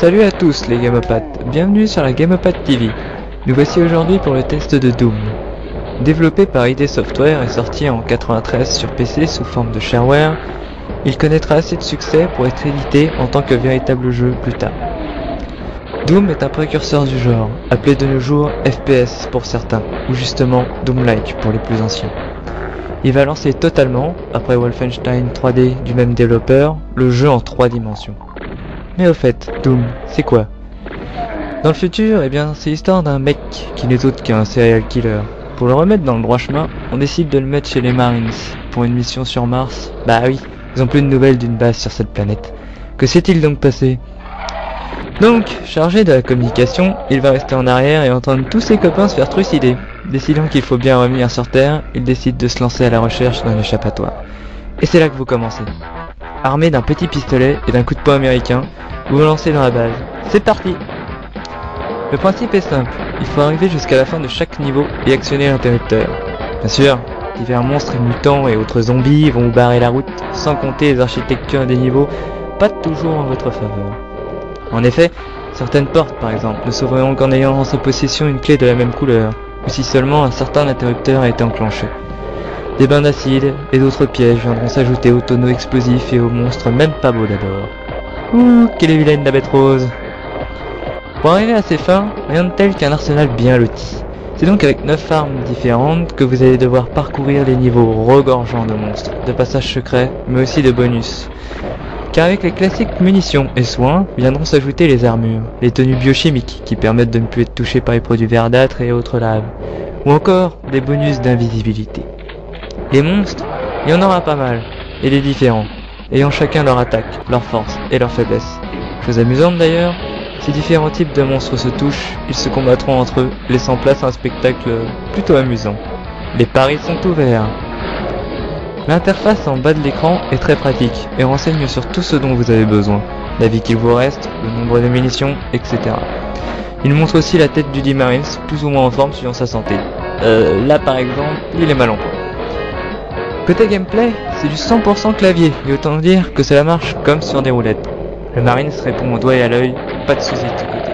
Salut à tous les Gamopathes, bienvenue sur la Gamopathe TV. Nous voici aujourd'hui pour le test de Doom. Développé par ID Software et sorti en 93 sur PC sous forme de shareware, il connaîtra assez de succès pour être édité en tant que véritable jeu plus tard. Doom est un précurseur du genre, appelé de nos jours FPS pour certains, ou justement Doom-like pour les plus anciens. Il va lancer totalement, après Wolfenstein 3D du même développeur, le jeu en 3 dimensions. Mais au fait, Doom, c'est quoi? Dans le futur, c'est l'histoire d'un mec qui n'est autre qu'un serial killer. Pour le remettre dans le droit chemin, on décide de le mettre chez les Marines, pour une mission sur Mars. Bah oui, ils ont plus de nouvelles d'une base sur cette planète. Que s'est-il donc passé? Donc, chargé de la communication, il va rester en arrière et entendre tous ses copains se faire trucider. Décidant qu'il faut bien revenir sur Terre, il décide de se lancer à la recherche d'un échappatoire. Et c'est là que vous commencez. Armé d'un petit pistolet et d'un coup de poing américain, vous vous lancez dans la base. C'est parti! Le principe est simple, il faut arriver jusqu'à la fin de chaque niveau et actionner l'interrupteur. Bien sûr, divers monstres et mutants et autres zombies vont vous barrer la route, sans compter les architectures des niveaux, pas toujours en votre faveur. En effet, certaines portes par exemple ne s'ouvriront qu'en ayant en sa possession une clé de la même couleur, ou si seulement un certain interrupteur a été enclenché. Des bains d'acide et d'autres pièges viendront s'ajouter aux tonneaux explosifs et aux monstres même pas beaux d'abord. Ouh, quelle est vilaine la bête rose! Pour arriver à ces fins, rien de tel qu'un arsenal bien loti. C'est donc avec 9 armes différentes que vous allez devoir parcourir les niveaux regorgeants de monstres, de passages secrets, mais aussi de bonus. Car avec les classiques munitions et soins, viendront s'ajouter les armures, les tenues biochimiques qui permettent de ne plus être touché par les produits verdâtres et autres laves, ou encore des bonus d'invisibilité. Les monstres, il y en aura pas mal, et les différents, ayant chacun leur attaque, leur force et leur faiblesse. Chose amusante d'ailleurs, si différents types de monstres se touchent, ils se combattront entre eux, laissant place à un spectacle plutôt amusant. Les paris sont ouverts. L'interface en bas de l'écran est très pratique et renseigne sur tout ce dont vous avez besoin, la vie qu'il vous reste, le nombre de munitions, etc. Il montre aussi la tête du D-Marines, plus ou moins en forme suivant sa santé. Là par exemple, il est mal en point. Côté gameplay, c'est du 100% clavier, et autant dire que cela marche comme sur des roulettes. Le Marines répond au doigt et à l'œil, pas de soucis de ce côté.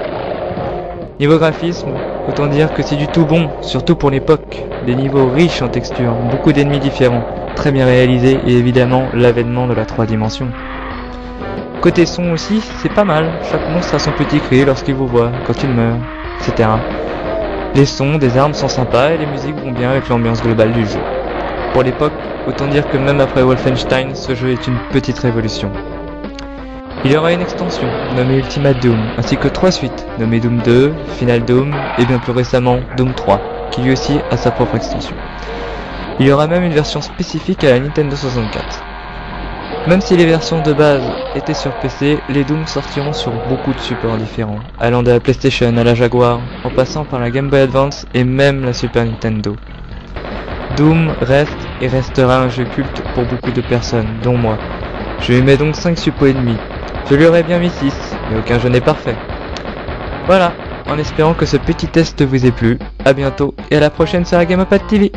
Niveau graphisme, autant dire que c'est du tout bon, surtout pour l'époque. Des niveaux riches en textures, beaucoup d'ennemis différents, très bien réalisés et évidemment l'avènement de la 3 dimensions. Côté son aussi, c'est pas mal, chaque monstre a son petit cri lorsqu'il vous voit, quand il meurt, etc. Les sons des armes sont sympas et les musiques vont bien avec l'ambiance globale du jeu. Pour l'époque, autant dire que même après Wolfenstein, ce jeu est une petite révolution. Il y aura une extension, nommée Ultimate Doom, ainsi que 3 suites, nommées Doom 2, Final Doom, et bien plus récemment Doom 3, qui lui aussi a sa propre extension. Il y aura même une version spécifique à la Nintendo 64. Même si les versions de base étaient sur PC, les Doom sortiront sur beaucoup de supports différents, allant de la PlayStation à la Jaguar, en passant par la Game Boy Advance et même la Super Nintendo. Doom reste et restera un jeu culte pour beaucoup de personnes, dont moi. Je lui mets donc 5 suppos et demi. Je lui aurais bien mis 6, mais aucun jeu n'est parfait. Voilà, en espérant que ce petit test vous ait plu, à bientôt et à la prochaine sur la Gamopathe TV.